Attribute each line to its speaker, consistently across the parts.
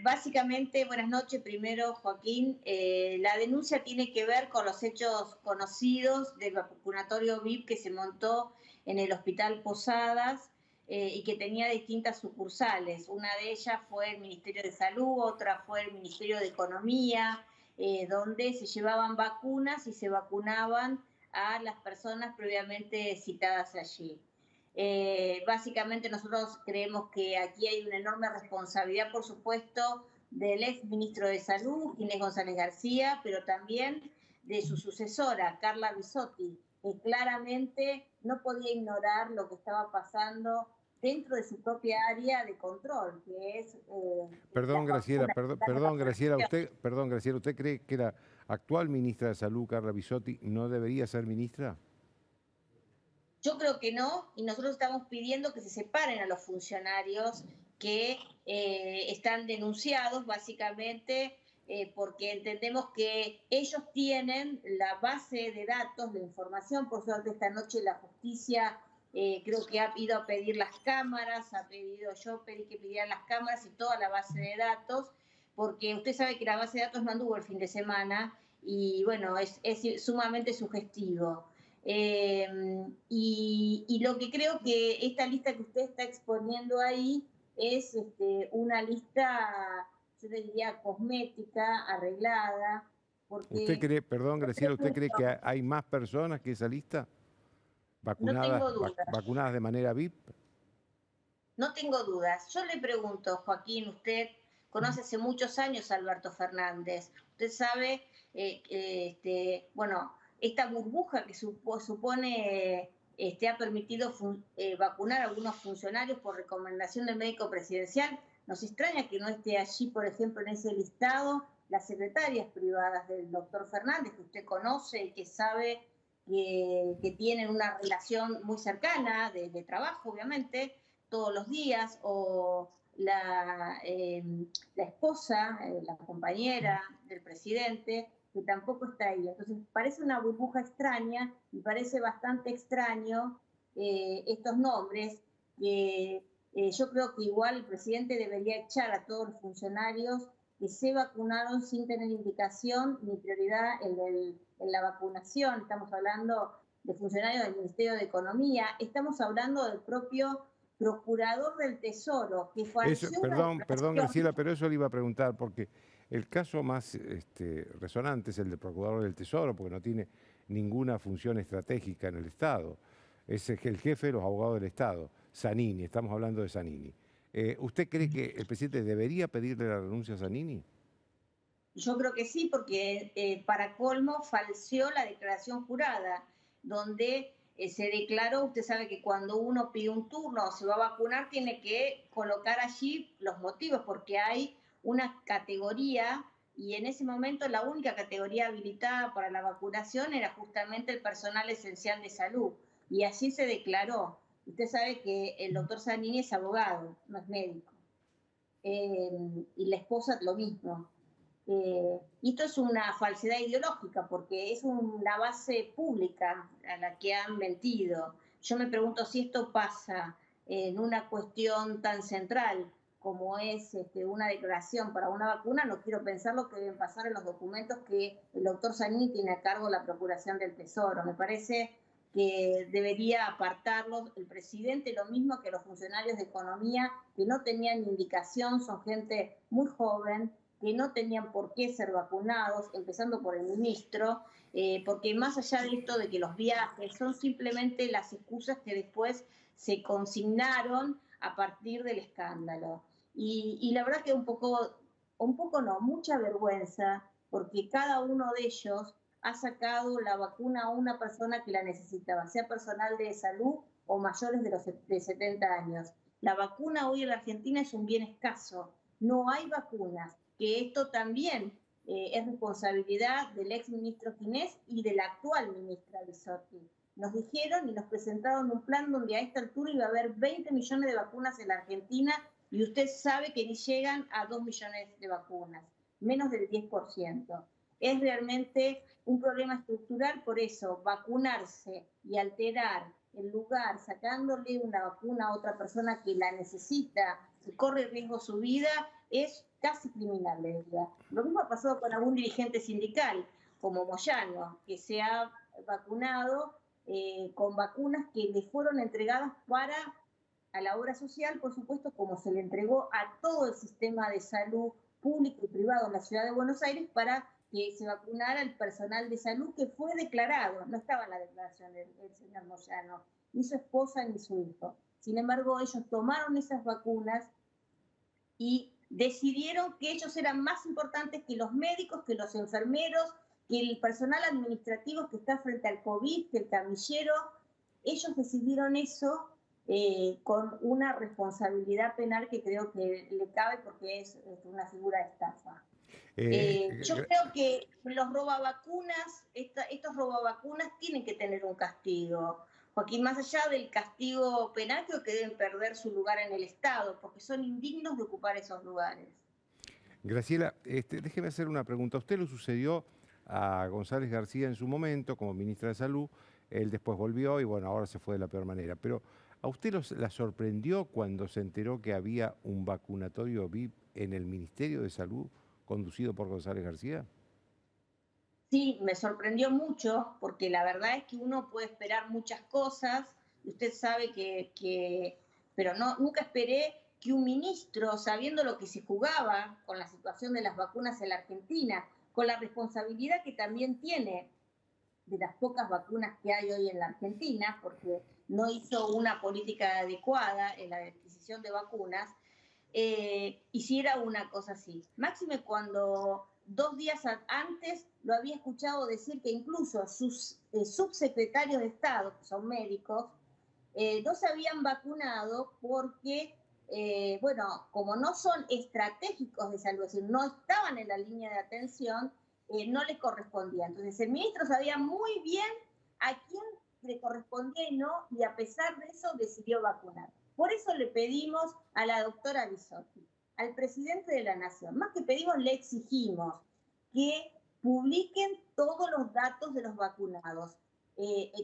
Speaker 1: Básicamente, buenas noches. Primero, Joaquín, la denuncia tiene que ver con los hechos conocidos del vacunatorio VIP que se montó en el Hospital Posadas y que tenía distintas sucursales. Una de ellas fue el Ministerio de Salud, otra fue el Ministerio de Economía, donde se llevaban vacunas y se vacunaban a las personas previamente citadas allí. Básicamente nosotros creemos que aquí hay una enorme responsabilidad, por supuesto, del ex ministro de Salud, Inés González García, pero también de su sucesora, Carla Bisotti, que claramente no podía ignorar lo que estaba pasando dentro de su propia área de control, que es
Speaker 2: Perdón,
Speaker 1: las
Speaker 2: Graciela,
Speaker 1: vacunas.
Speaker 2: perdón, Graciela, ¿usted cree que la actual ministra de Salud, Carla Bisotti, no debería ser ministra?
Speaker 1: Yo creo que no, y nosotros estamos pidiendo que se separen a los funcionarios que están denunciados, básicamente porque entendemos que ellos tienen la base de datos, la información. Por suerte esta noche la justicia creo que ha ido a pedir las cámaras, yo pedí que pidieran las cámaras y toda la base de datos, porque usted sabe que la base de datos no anduvo el fin de semana y bueno, es sumamente sugestivo. Y lo que creo que esta lista que usted está exponiendo ahí es una lista, yo le diría, cosmética, arreglada,
Speaker 2: ¿Usted
Speaker 1: porque
Speaker 2: cree, perdón, Graciela, usted cree que hay más personas que esa lista
Speaker 1: no tengo dudas,
Speaker 2: vacunadas de manera VIP?
Speaker 1: no tengo dudas. Yo le pregunto, Joaquín, usted conoce hace muchos años a Alberto Fernández, usted sabe, bueno, esta burbuja que supone ha permitido vacunar a algunos funcionarios por recomendación del médico presidencial. Nos extraña que no esté allí, por ejemplo, en ese listado, las secretarias privadas del doctor Fernández, que usted conoce y que sabe que tienen una relación muy cercana de trabajo, obviamente, todos los días, o la esposa, la compañera del presidente, que tampoco está ahí. Entonces parece una burbuja extraña y parece bastante extraño estos nombres que yo creo que igual el presidente debería echar a todos los funcionarios que se vacunaron sin tener indicación ni prioridad en la vacunación. Estamos hablando de funcionarios del Ministerio de Economía, estamos hablando del propio procurador del Tesoro, que falseó una
Speaker 2: Perdón,
Speaker 1: declaración.
Speaker 2: Graciela, pero eso le iba a preguntar, porque el caso más resonante es el del Procurador del Tesoro, porque no tiene ninguna función estratégica en el Estado. Es el jefe de los abogados del Estado, Zanini, estamos hablando de Zanini. ¿Usted cree que el presidente debería pedirle la renuncia a Zanini?
Speaker 1: Yo creo que sí, porque para colmo falseó la declaración jurada, donde se declaró, usted sabe que cuando uno pide un turno o se va a vacunar, tiene que colocar allí los motivos, porque hay una categoría y en ese momento la única categoría habilitada para la vacunación era justamente el personal esencial de salud. Y así se declaró. Usted sabe que el doctor Zanini es abogado, no es médico. Y la esposa lo mismo. Y esto es una falsedad ideológica porque es una base pública a la que han mentido. Yo me pregunto si esto pasa en una cuestión tan central como es una declaración para una vacuna. No quiero pensar lo que deben pasar en los documentos que el doctor Zanini tiene a cargo de la Procuración del Tesoro. Me parece que debería apartarlos el presidente, lo mismo que los funcionarios de economía que no tenían indicación, son gente muy joven, que no tenían por qué ser vacunados, empezando por el ministro, porque más allá de esto de que los viajes son simplemente las excusas que después se consignaron a partir del escándalo. Y la verdad que un poco no, mucha vergüenza, porque cada uno de ellos ha sacado la vacuna a una persona que la necesitaba, sea personal de salud o mayores de 70 años. La vacuna hoy en la Argentina es un bien escaso, no hay vacunas, que esto también es responsabilidad del ex ministro Ginés y de la actual ministra Bisotti. Nos dijeron y nos presentaron un plan donde a esta altura iba a haber 20 millones de vacunas en la Argentina y usted sabe que ni llegan a 2 millones de vacunas, menos del 10%. Es realmente un problema estructural, por eso vacunarse y alterar el lugar, sacándole una vacuna a otra persona que la necesita, que corre riesgo su vida, es casi criminal, de verdad. Lo mismo ha pasado con algún dirigente sindical, como Moyano, que se ha vacunado con vacunas que le fueron entregadas para a la obra social, por supuesto, como se le entregó a todo el sistema de salud público y privado en la ciudad de Buenos Aires para que se vacunara el personal de salud que fue declarado, no estaba en la declaración del señor Moyano, ni su esposa ni su hijo. Sin embargo, ellos tomaron esas vacunas y decidieron que ellos eran más importantes que los médicos, que los enfermeros, que el personal administrativo que está frente al COVID, que el camillero. Ellos decidieron eso con una responsabilidad penal que creo que le cabe porque es una figura de estafa. Yo creo que los robavacunas, estos robavacunas tienen que tener un castigo. Joaquín, más allá del castigo penal, creo que deben perder su lugar en el Estado, porque son indignos de ocupar esos lugares.
Speaker 2: Graciela, déjeme hacer una pregunta. ¿A usted lo sucedió a González García en su momento como ministra de Salud? Él después volvió y bueno, ahora se fue de la peor manera. Pero ¿a usted la sorprendió cuando se enteró que había un vacunatorio VIP en el Ministerio de Salud conducido por González García?
Speaker 1: Sí, me sorprendió mucho, porque la verdad es que uno puede esperar muchas cosas, y usted sabe pero no, nunca esperé que un ministro, sabiendo lo que se jugaba con la situación de las vacunas en la Argentina, con la responsabilidad que también tiene de las pocas vacunas que hay hoy en la Argentina, porque no hizo una política adecuada en la adquisición de vacunas, hiciera una cosa así. Máxime cuando 2 días antes lo había escuchado decir que incluso sus subsecretarios de Estado, que son médicos, no se habían vacunado porque, bueno, como no son estratégicos de salud, es decir, no estaban en la línea de atención, no les correspondía. Entonces el ministro sabía muy bien a quién le correspondía y no, y a pesar de eso decidió vacunar. Por eso le pedimos a la doctora Bisotti, al presidente de la Nación, más que pedimos, le exigimos que publiquen todos los datos de los vacunados,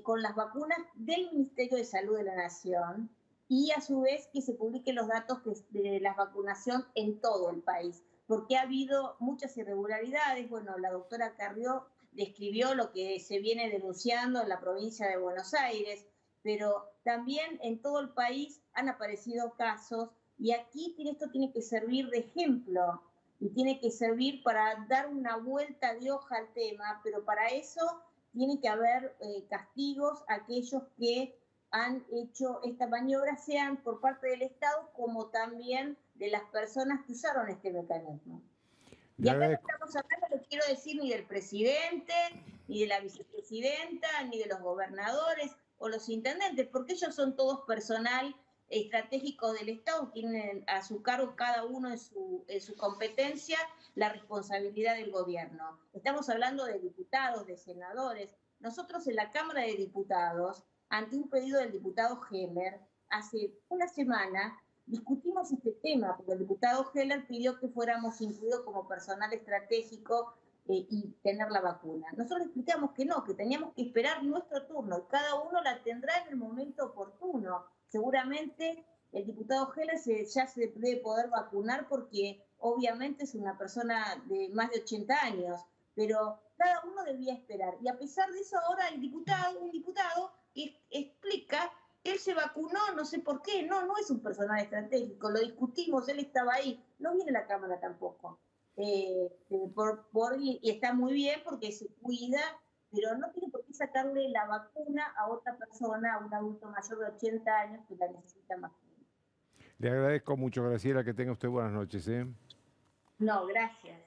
Speaker 1: con las vacunas del Ministerio de Salud de la Nación, y a su vez que se publiquen los datos de la vacunación en todo el país, porque ha habido muchas irregularidades. Bueno, la doctora Carrió describió lo que se viene denunciando en la provincia de Buenos Aires, pero también en todo el país han aparecido casos, y aquí esto tiene que servir de ejemplo y tiene que servir para dar una vuelta de hoja al tema, pero para eso tiene que haber castigos a aquellos que han hecho esta maniobra, sean por parte del Estado como también de las personas que usaron este mecanismo. Y
Speaker 2: Le
Speaker 1: acá no
Speaker 2: agradezco.
Speaker 1: estamos hablando, no quiero decir, ni del presidente, ni de la vicepresidenta, ni de los gobernadores o los intendentes, porque ellos son todos personal estratégico del Estado, tienen a su cargo cada uno en su competencia la responsabilidad del gobierno. Estamos hablando de diputados, de senadores. Nosotros en la Cámara de Diputados, ante un pedido del diputado Heller, hace una semana discutimos este tema, porque el diputado Heller pidió que fuéramos incluidos como personal estratégico y tener la vacuna. Nosotros explicamos que no, que teníamos que esperar nuestro turno, y cada uno la tendrá en el momento oportuno. Seguramente el diputado Heller ya se debe poder vacunar porque obviamente es una persona de más de 80 años, pero cada uno debía esperar. Y a pesar de eso, ahora un diputado explica, él se vacunó, no sé por qué, no es un personal estratégico, lo discutimos, él estaba ahí, no viene a la Cámara tampoco. Y está muy bien porque se cuida, pero no tiene por qué sacarle la vacuna a otra persona, a un adulto mayor de 80 años que la necesita más.
Speaker 2: Le agradezco mucho, Graciela, que tenga usted buenas noches.
Speaker 1: No, gracias.